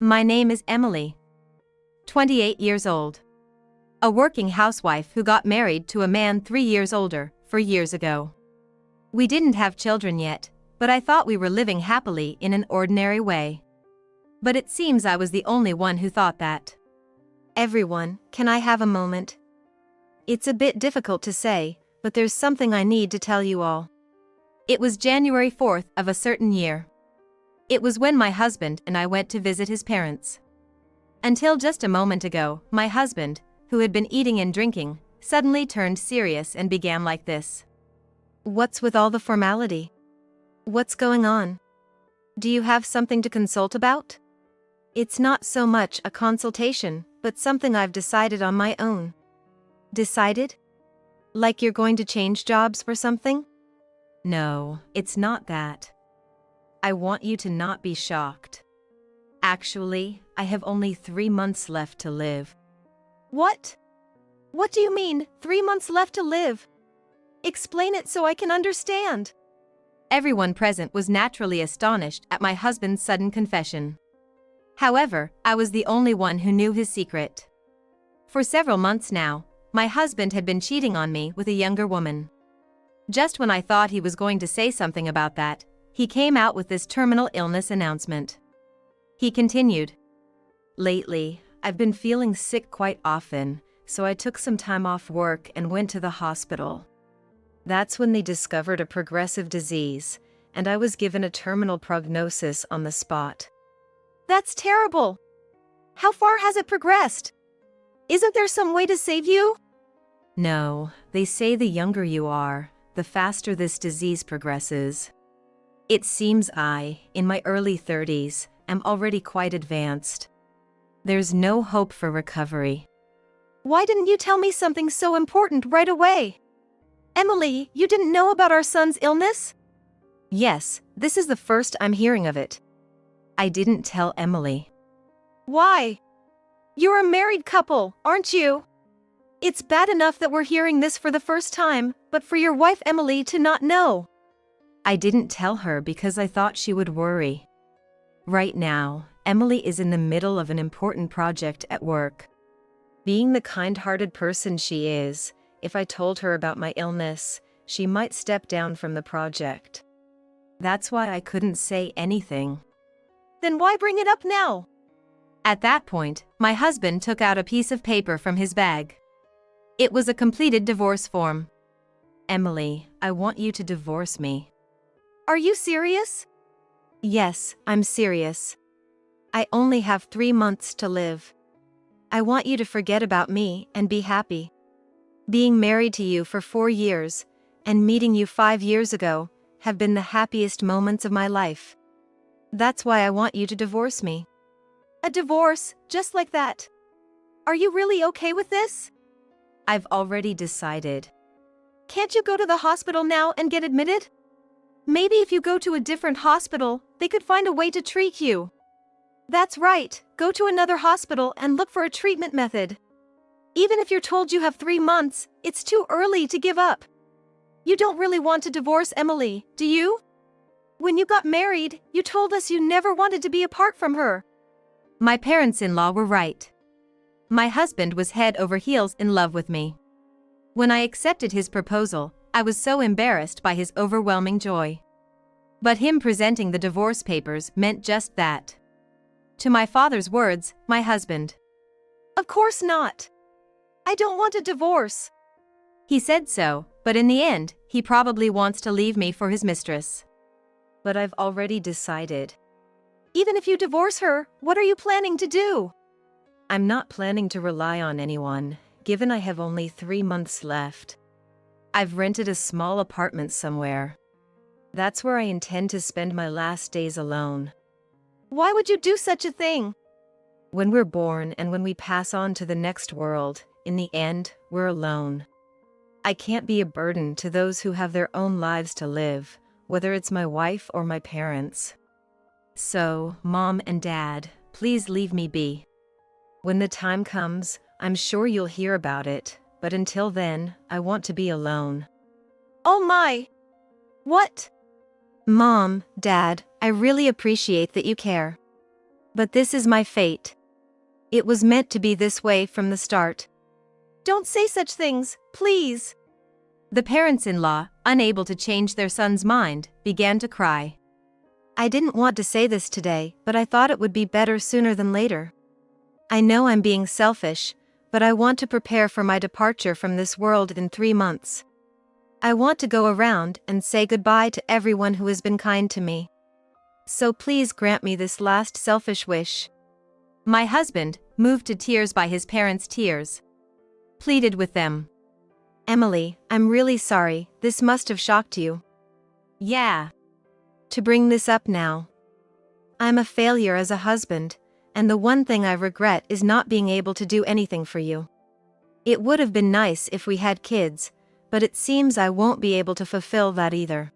My name is Emily. 28 years old. A working housewife who got married to a man 3 years older, 4 years ago. We didn't have children yet, but I thought we were living happily in an ordinary way. But it seems I was the only one who thought that. Everyone, can I have a moment? It's a bit difficult to say, but there's something I need to tell you all. It was January 4th of a certain year. It was when my husband and I went to visit his parents. Until just a moment ago, my husband, who had been eating and drinking, suddenly turned serious and began like this. What's with all the formality? What's going on? Do you have something to consult about? It's not so much a consultation, but something I've decided on my own. Decided? Like you're going to change jobs or something? No, it's not that. I want you to not be shocked. Actually, I have only 3 months left to live. What? What do you mean, 3 months left to live? Explain it so I can understand. Everyone present was naturally astonished at my husband's sudden confession. However, I was the only one who knew his secret. For several months now, my husband had been cheating on me with a younger woman. Just when I thought he was going to say something about that, he came out with this terminal illness announcement. He continued, "Lately, I've been feeling sick quite often, so I took some time off work and went to the hospital. That's when they discovered a progressive disease, and I was given a terminal prognosis on the spot." That's terrible. How far has it progressed? Isn't there some way to save you? No, they say the younger you are, the faster this disease progresses. It seems I, in my early 30s, am already quite advanced. There's no hope for recovery. Why didn't you tell me something so important right away? Emily, you didn't know about our son's illness? Yes, this is the first I'm hearing of it. I didn't tell Emily. Why? You're a married couple, aren't you? It's bad enough that we're hearing this for the first time, but for your wife Emily to not know. I didn't tell her because I thought she would worry. Right now, Emily is in the middle of an important project at work. Being the kind-hearted person she is, if I told her about my illness, she might step down from the project. That's why I couldn't say anything. Then why bring it up now? At that point, my husband took out a piece of paper from his bag. It was a completed divorce form. Emily, I want you to divorce me. Are you serious? Yes, I'm serious. I only have 3 months to live. I want you to forget about me and be happy. Being married to you for 4 years, and meeting you 5 years ago, have been the happiest moments of my life. That's why I want you to divorce me. A divorce, just like that? Are you really okay with this? I've already decided. Can't you go to the hospital now and get admitted? Maybe if you go to a different hospital, they could find a way to treat you. That's right, go to another hospital and look for a treatment method. Even if you're told you have 3 months, it's too early to give up. You don't really want to divorce Emily, do you? When you got married, you told us you never wanted to be apart from her. My parents-in-law were right. My husband was head over heels in love with me. When I accepted his proposal, I was so embarrassed by his overwhelming joy. But him presenting the divorce papers meant just that. To my father's words, my husband. Of course not. I don't want a divorce. He said so, but in the end, he probably wants to leave me for his mistress. But I've already decided. Even if you divorce her, what are you planning to do? I'm not planning to rely on anyone, given I have only 3 months left. I've rented a small apartment somewhere. That's where I intend to spend my last days alone. Why would you do such a thing? When we're born and when we pass on to the next world, in the end, we're alone. I can't be a burden to those who have their own lives to live, whether it's my wife or my parents. So, Mom and Dad, please leave me be. When the time comes, I'm sure you'll hear about it, but until then, I want to be alone. Oh my! What? Mom, Dad, I really appreciate that you care. But this is my fate. It was meant to be this way from the start. Don't say such things, please. The parents-in-law, unable to change their son's mind, began to cry. I didn't want to say this today, but I thought it would be better sooner than later. I know I'm being selfish, but I want to prepare for my departure from this world in 3 months. I want to go around and say goodbye to everyone who has been kind to me. So please grant me this last selfish wish. My husband, moved to tears by his parents' tears, pleaded with them. Emily, I'm really sorry, this must have shocked you. Yeah. To bring this up now. I'm a failure as a husband, and the one thing I regret is not being able to do anything for you. It would have been nice if we had kids, but it seems I won't be able to fulfill that either.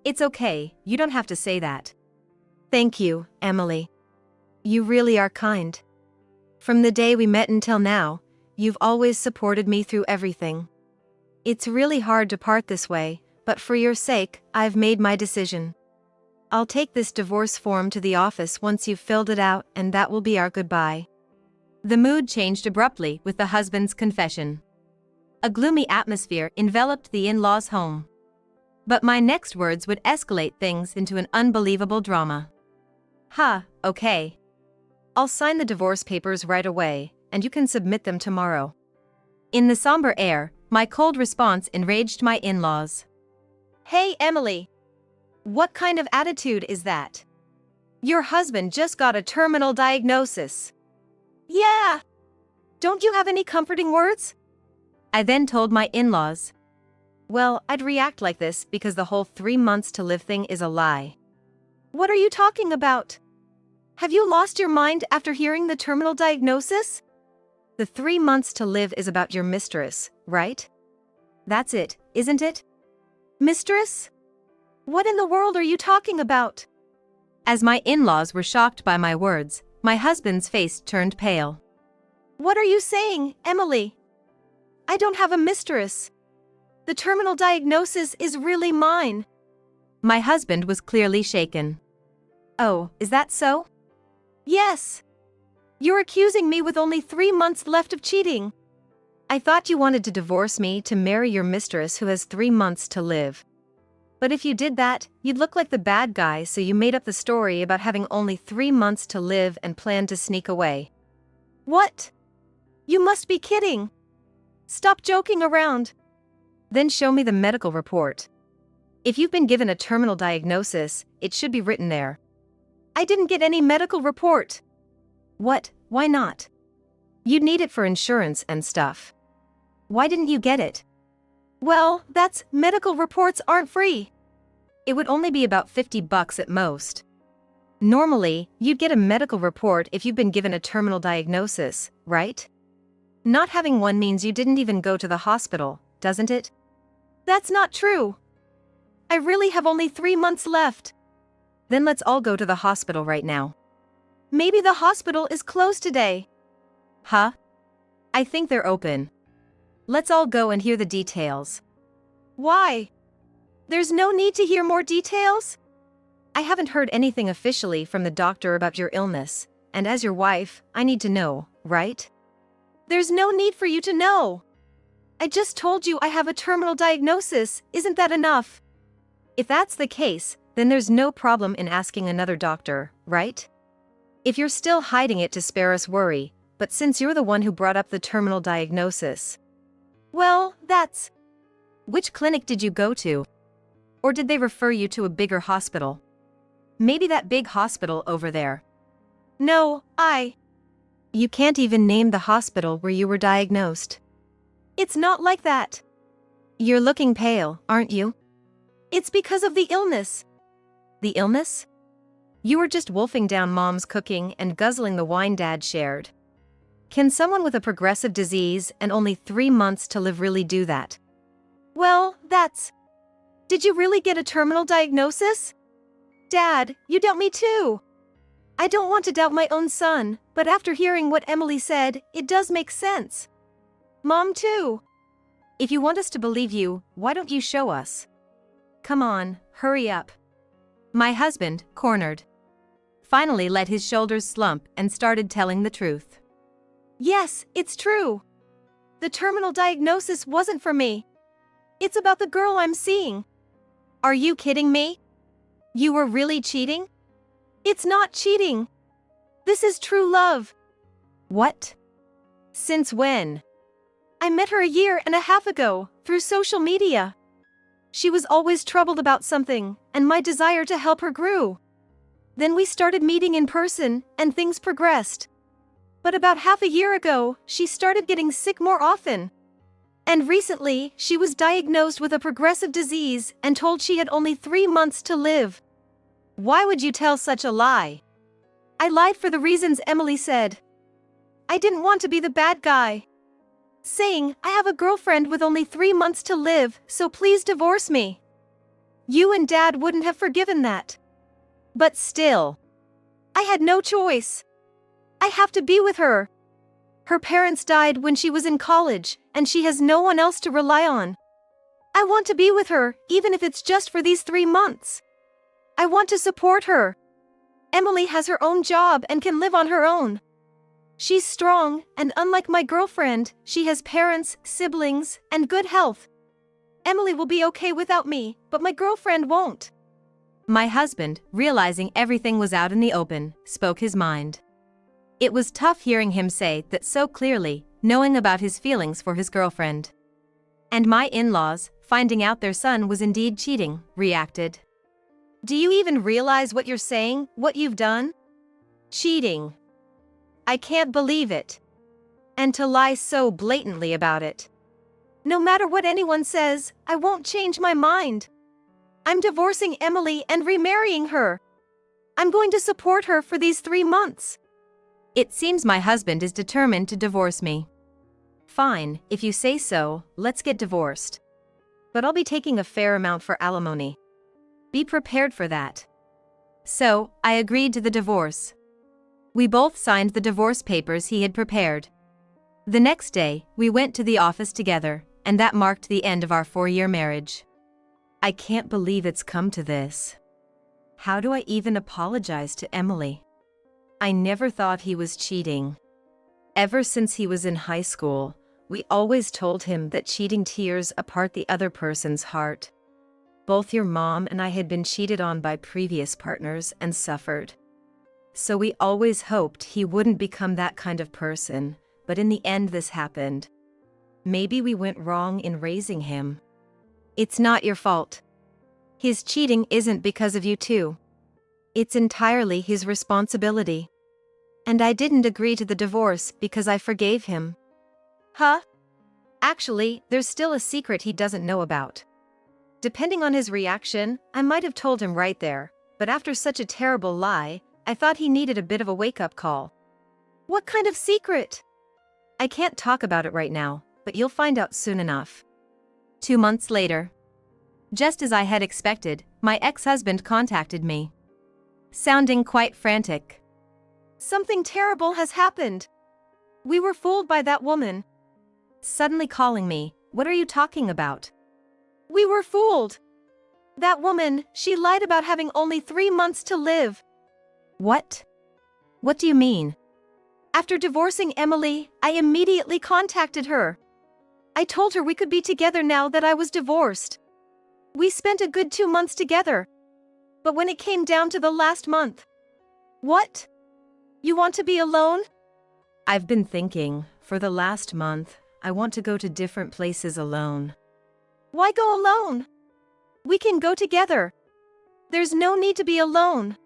It's okay, you don't have to say that. Thank you, Emily. You really are kind. From the day we met until now, you've always supported me through everything. It's really hard to part this way, but for your sake, I've made my decision. I'll take this divorce form to the office once you've filled it out, and that will be our goodbye. The mood changed abruptly with the husband's confession. A gloomy atmosphere enveloped the in-laws' home. But my next words would escalate things into an unbelievable drama. Okay. I'll sign the divorce papers right away, and you can submit them tomorrow. In the somber air, my cold response enraged my in-laws. Hey, Emily! What kind of attitude is that? Your husband just got a terminal diagnosis. Yeah! Don't you have any comforting words? I then told my in-laws. Well, I'd react like this because the whole 3 months to live thing is a lie. What are you talking about? Have you lost your mind after hearing the terminal diagnosis? The 3 months to live is about your mistress, right? That's it, isn't it? Mistress? What in the world are you talking about? As my in-laws were shocked by my words, my husband's face turned pale. What are you saying, Emily? I don't have a mistress. The terminal diagnosis is really mine. My husband was clearly shaken. Oh, is that so? Yes. You're accusing me with only 3 months left of cheating. I thought you wanted to divorce me to marry your mistress who has 3 months to live. But if you did that, you'd look like the bad guy, so you made up the story about having only 3 months to live and planned to sneak away. What? You must be kidding. Stop joking around. Then show me the medical report. If you've been given a terminal diagnosis, it should be written there. I didn't get any medical report. What? Why not? You'd need it for insurance and stuff. Why didn't you get it? Well, medical reports aren't free. It would only be about $50 at most. Normally, you'd get a medical report if you've been given a terminal diagnosis, right? Not having one means you didn't even go to the hospital, doesn't it? That's not true. I really have only 3 months left. Then let's all go to the hospital right now. Maybe the hospital is closed today. I think they're open. Let's all go and hear the details. Why? There's no need to hear more details? I haven't heard anything officially from the doctor about your illness, and as your wife, I need to know, right? There's no need for you to know. I just told you I have a terminal diagnosis, isn't that enough? If that's the case, then there's no problem in asking another doctor, right? If you're still hiding it to spare us worry, but since you're the one who brought up the terminal diagnosis. Well, Which clinic did you go to? Or did they refer you to a bigger hospital? Maybe that big hospital over there. No, You can't even name the hospital where you were diagnosed. It's not like that. You're looking pale, aren't you? It's because of the illness. The illness? You were just wolfing down Mom's cooking and guzzling the wine Dad shared. Can someone with a progressive disease and only 3 months to live really do that? Well, Did you really get a terminal diagnosis? Dad, you doubt me too. I don't want to doubt my own son, but after hearing what Emily said, it does make sense. Mom too. If you want us to believe you, why don't you show us? Come on, hurry up. My husband, cornered. finally let his shoulders slump and started telling the truth. Yes, it's true. The terminal diagnosis wasn't for me. It's about the girl I'm seeing. Are you kidding me? You were really cheating? It's not cheating. This is true love. What? Since when? I met her a year and a half ago, through social media. She was always troubled about something, and my desire to help her grew. Then we started meeting in person, and things progressed. But about half a year ago, she started getting sick more often. And recently, she was diagnosed with a progressive disease and told she had only 3 months to live. Why would you tell such a lie? I lied for the reasons Emily said. I didn't want to be the bad guy. Saying, I have a girlfriend with only 3 months to live, so please divorce me. You and Dad wouldn't have forgiven that. But still, I had no choice. I have to be with her. Her parents died when she was in college, and she has no one else to rely on. I want to be with her, even if it's just for these 3 months. I want to support her. Emily has her own job and can live on her own. She's strong, and unlike my girlfriend, she has parents, siblings, and good health. Emily will be okay without me, but my girlfriend won't. My husband, realizing everything was out in the open, spoke his mind. It was tough hearing him say that so clearly, knowing about his feelings for his girlfriend. And my in-laws, finding out their son was indeed cheating, reacted. Do you even realize what you're saying, what you've done? Cheating. I can't believe it. And to lie so blatantly about it. No matter what anyone says, I won't change my mind. I'm divorcing Emily and remarrying her. I'm going to support her for these 3 months. It seems my husband is determined to divorce me. Fine, if you say so, let's get divorced. But I'll be taking a fair amount for alimony. Be prepared for that. So, I agreed to the divorce. We both signed the divorce papers he had prepared. The next day, we went to the office together, and that marked the end of our 4-year marriage. I can't believe it's come to this. How do I even apologize to Emily? I never thought he was cheating. Ever since he was in high school, we always told him that cheating tears apart the other person's heart. Both your mom and I had been cheated on by previous partners and suffered. So we always hoped he wouldn't become that kind of person, but in the end this happened. Maybe we went wrong in raising him. It's not your fault. His cheating isn't because of you too. It's entirely his responsibility. And I didn't agree to the divorce because I forgave him. Huh? Actually, there's still a secret he doesn't know about. Depending on his reaction, I might have told him right there, but after such a terrible lie, I thought he needed a bit of a wake-up call. What kind of secret? I can't talk about it right now, but you'll find out soon enough. 2 months later. Just as I had expected, my ex-husband contacted me. Sounding quite frantic. Something terrible has happened. We were fooled by that woman. Suddenly calling me, what are you talking about? We were fooled. That woman, she lied about having only 3 months to live. What? What do you mean? After divorcing Emily, I immediately contacted her. I told her we could be together now that I was divorced. We spent a good 2 months together. But when it came down to the last month... What? You want to be alone? I've been thinking, for the last month, I want to go to different places alone. Why go alone? We can go together. There's no need to be alone.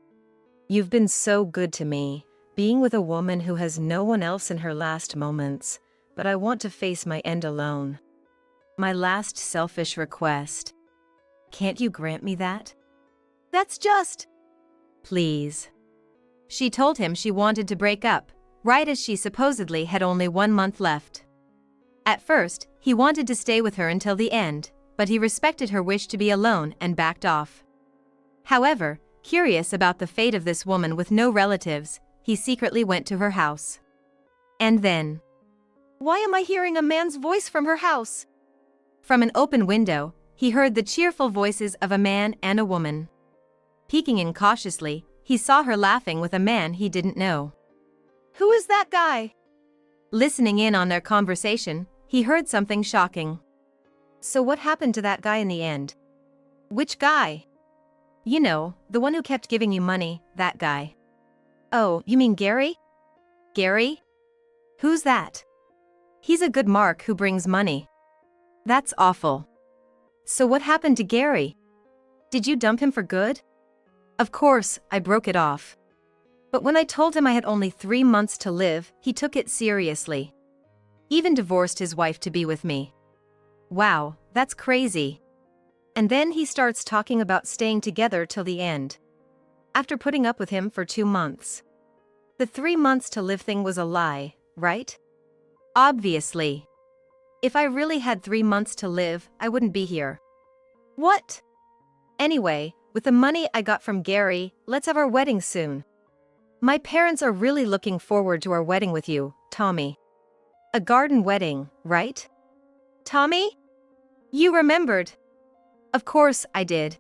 You've been so good to me, being with a woman who has no one else in her last moments, but I want to face my end alone. My last selfish request. Can't you grant me that? That's just... Please. She told him she wanted to break up, right as she supposedly had only 1 month left. At first, he wanted to stay with her until the end, but he respected her wish to be alone and backed off. However, curious about the fate of this woman with no relatives, he secretly went to her house. And then... Why am I hearing a man's voice from her house? From an open window, he heard the cheerful voices of a man and a woman. Peeking in cautiously, he saw her laughing with a man he didn't know. Who is that guy? Listening in on their conversation, he heard something shocking. So what happened to that guy in the end? Which guy? You know, the one who kept giving you money, that guy. Oh, you mean Gary? Gary? Who's that? He's a good mark who brings money. That's awful. So what happened to Gary? Did you dump him for good? Of course, I broke it off. But when I told him I had only 3 months to live, he took it seriously. Even divorced his wife to be with me. Wow, that's crazy. And then he starts talking about staying together till the end. After putting up with him for 2 months. The 3 months to live thing was a lie, right? Obviously. If I really had 3 months to live, I wouldn't be here. What? Anyway, with the money I got from Gary, let's have our wedding soon. My parents are really looking forward to our wedding with you, Tommy. A garden wedding, right? Tommy? You remembered. Of course I did.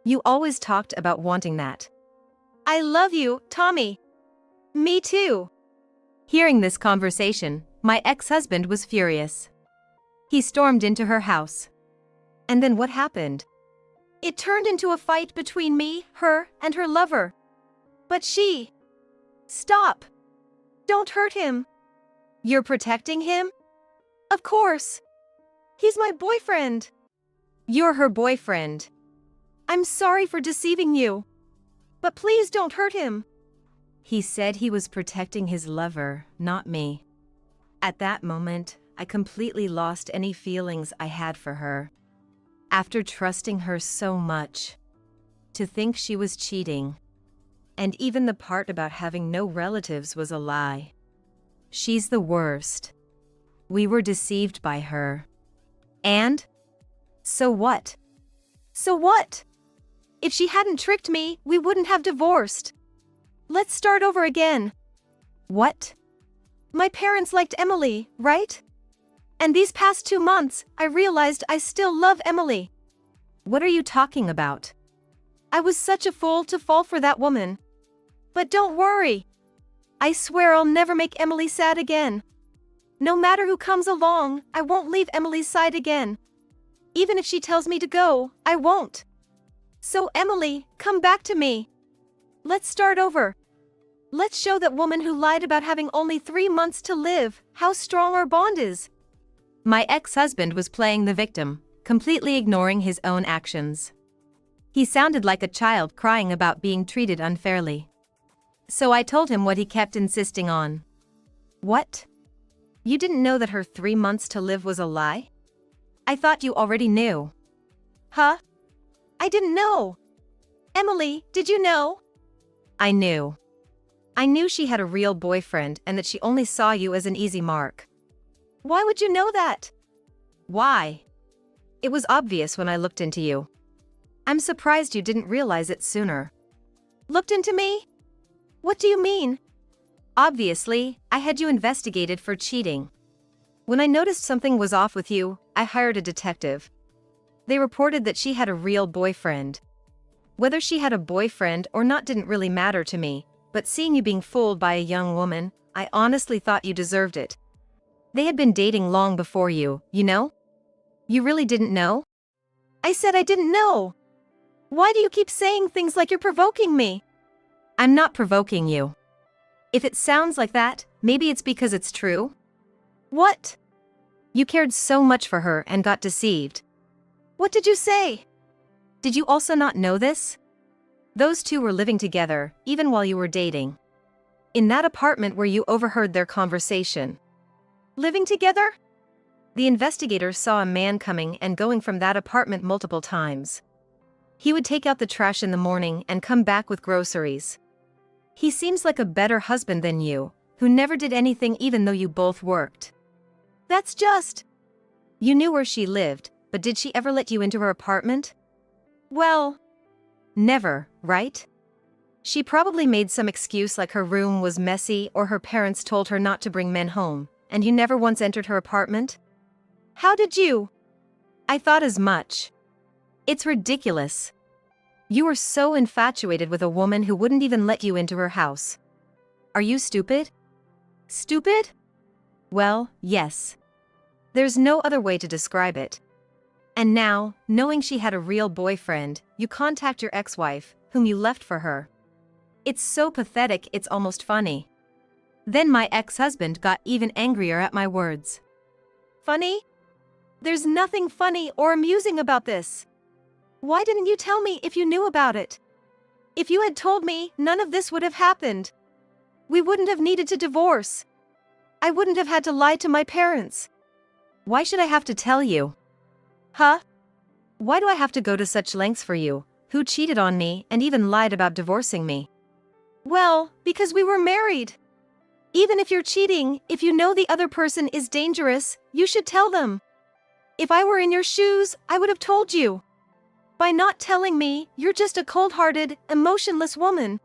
You always talked about wanting that. I love you, Tommy. Me too. Hearing this conversation, my ex-husband was furious. He stormed into her house. And then what happened? It turned into a fight between me, her, and her lover. But she... Stop! Don't hurt him. You're protecting him? Of course. He's my boyfriend. You're her boyfriend. I'm sorry for deceiving you. But please don't hurt him. He said he was protecting his lover, not me. At that moment, I completely lost any feelings I had for her. After trusting her so much. To think she was cheating. And even the part about having no relatives was a lie. She's the worst. We were deceived by her. And? So what? So what? If she hadn't tricked me, we wouldn't have divorced. Let's start over again. What? My parents liked Emily, right? And these past 2 months, I realized I still love Emily. What are you talking about? I was such a fool to fall for that woman. But don't worry. I swear I'll never make Emily sad again. No matter who comes along, I won't leave Emily's side again. Even if she tells me to go, I won't. So Emily, come back to me. Let's start over. Let's show that woman who lied about having only 3 months to live how strong our bond is. My ex-husband was playing the victim, completely ignoring his own actions. He sounded like a child crying about being treated unfairly. So I told him what he kept insisting on. What? You didn't know that her 3 months to live was a lie? I thought you already knew. Huh? I didn't know. Emily, did you know? I knew. I knew she had a real boyfriend and that she only saw you as an easy mark. Why would you know that? Why? It was obvious when I looked into you. I'm surprised you didn't realize it sooner. Looked into me? What do you mean? Obviously, I had you investigated for cheating. When I noticed something was off with you, I hired a detective. They reported that she had a real boyfriend. Whether she had a boyfriend or not didn't really matter to me, but seeing you being fooled by a young woman, I honestly thought you deserved it. They had been dating long before you, you know? You really didn't know? I said I didn't know. Why do you keep saying things like you're provoking me? I'm not provoking you. If it sounds like that, maybe it's because it's true. What? You cared so much for her and got deceived. What did you say? Did you also not know this? Those two were living together, even while you were dating. In that apartment where you overheard their conversation. Living together? The investigators saw a man coming and going from that apartment multiple times. He would take out the trash in the morning and come back with groceries. He seems like a better husband than you, who never did anything even though you both worked. That's just... You knew where she lived, but did she ever let you into her apartment? Well... Never, right? She probably made some excuse like her room was messy or her parents told her not to bring men home, and you never once entered her apartment? How did you? I thought as much. It's ridiculous. You were so infatuated with a woman who wouldn't even let you into her house. Are you stupid? Stupid? Well, yes. There's no other way to describe it. And now, knowing she had a real boyfriend, you contact your ex-wife, whom you left for her. It's so pathetic it's almost funny. Then my ex-husband got even angrier at my words. Funny? There's nothing funny or amusing about this. Why didn't you tell me if you knew about it? If you had told me, none of this would have happened. We wouldn't have needed to divorce. I wouldn't have had to lie to my parents. Why should I have to tell you? Huh? Why do I have to go to such lengths for you, who cheated on me and even lied about divorcing me? Well, because we were married. Even if you're cheating, if you know the other person is dangerous, you should tell them. If I were in your shoes, I would have told you. By not telling me, you're just a cold-hearted, emotionless woman.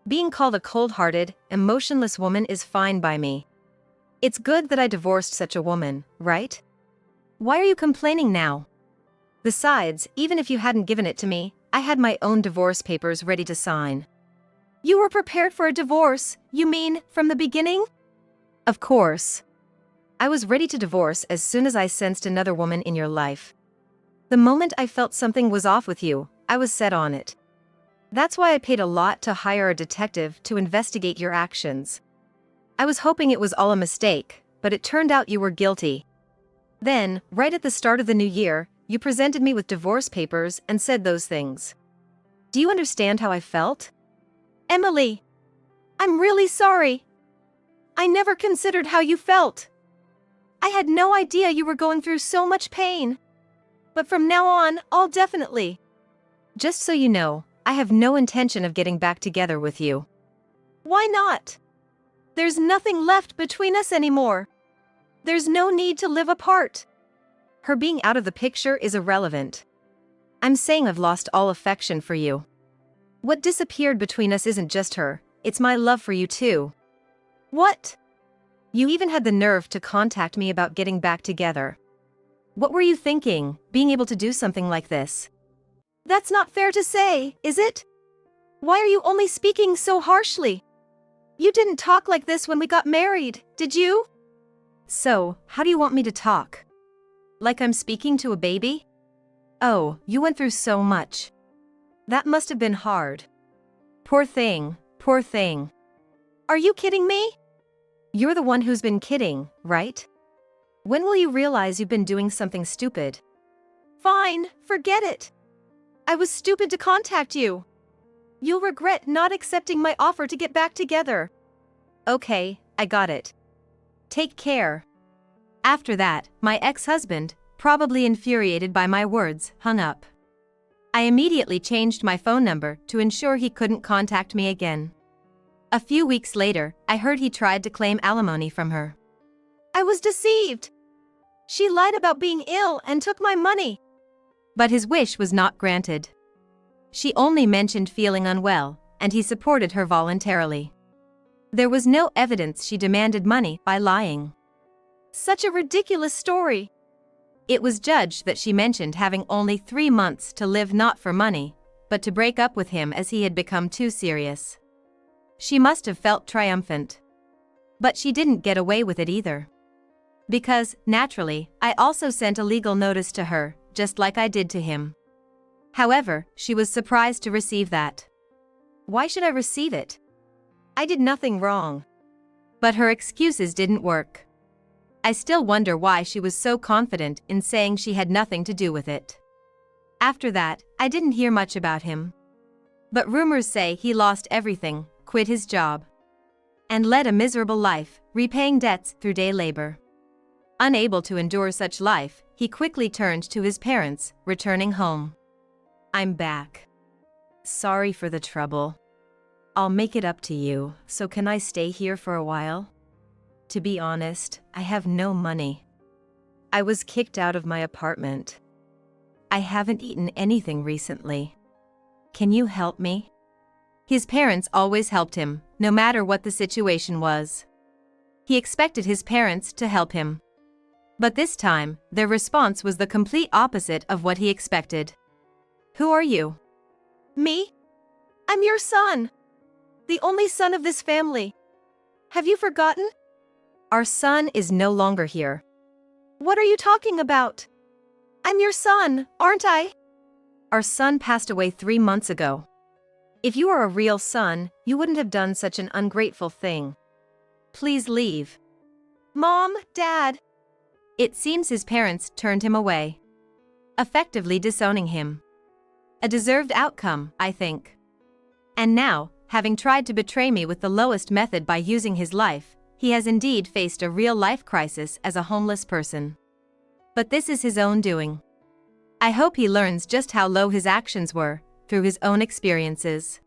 Being called a cold-hearted, emotionless woman is fine by me. It's good that I divorced such a woman, right? Why are you complaining now? Besides, even if you hadn't given it to me, I had my own divorce papers ready to sign. You were prepared for a divorce, you mean, from the beginning? Of course. I was ready to divorce as soon as I sensed another woman in your life. The moment I felt something was off with you, I was set on it. That's why I paid a lot to hire a detective to investigate your actions. I was hoping it was all a mistake, but it turned out you were guilty. Then, right at the start of the new year, you presented me with divorce papers and said those things. Do you understand how I felt? Emily, I'm really sorry. I never considered how you felt. I had no idea you were going through so much pain. But from now on, I'll definitely. Just so you know, I have no intention of getting back together with you. Why not? There's nothing left between us anymore. There's no need to live apart. Her being out of the picture is irrelevant. I'm saying I've lost all affection for you. What disappeared between us isn't just her, it's my love for you too. What? You even had the nerve to contact me about getting back together. What were you thinking, being able to do something like this? That's not fair to say, is it? Why are you only speaking so harshly? You didn't talk like this when we got married, did you? So, how do you want me to talk? Like I'm speaking to a baby? Oh, you went through so much. That must have been hard. Poor thing, poor thing. Are you kidding me? You're the one who's been kidding, right? When will you realize you've been doing something stupid? Fine, forget it. I was stupid to contact you. You'll regret not accepting my offer to get back together. Okay, I got it. Take care. After that, my ex-husband, probably infuriated by my words, hung up. I immediately changed my phone number to ensure he couldn't contact me again. A few weeks later, I heard he tried to claim alimony from her. I was deceived. She lied about being ill and took my money. But his wish was not granted. She only mentioned feeling unwell, and he supported her voluntarily. There was no evidence she demanded money by lying. Such a ridiculous story. It was judged that she mentioned having only 3 months to live not for money, but to break up with him as he had become too serious. She must have felt triumphant. But she didn't get away with it either. Because, naturally, I also sent a legal notice to her, just like I did to him. However, she was surprised to receive that. Why should I receive it? I did nothing wrong. But her excuses didn't work. I still wonder why she was so confident in saying she had nothing to do with it. After that, I didn't hear much about him. But rumors say he lost everything, quit his job, and led a miserable life, repaying debts through day labor. Unable to endure such life, he quickly turned to his parents, returning home. I'm back. Sorry for the trouble. I'll make it up to you, so can I stay here for a while? To be honest, I have no money. I was kicked out of my apartment. I haven't eaten anything recently. Can you help me? His parents always helped him, no matter what the situation was. He expected his parents to help him. But this time, their response was the complete opposite of what he expected. Who are you? Me? I'm your son. The only son of this family. Have you forgotten? Our son is no longer here. What are you talking about? I'm your son, aren't I? Our son passed away 3 months ago. If you are a real son, you wouldn't have done such an ungrateful thing. Please leave. Mom, Dad. It seems his parents turned him away, effectively disowning him. A deserved outcome, I think. And now, having tried to betray me with the lowest method by using his life, he has indeed faced a real-life crisis as a homeless person. But this is his own doing. I hope he learns just how low his actions were, through his own experiences.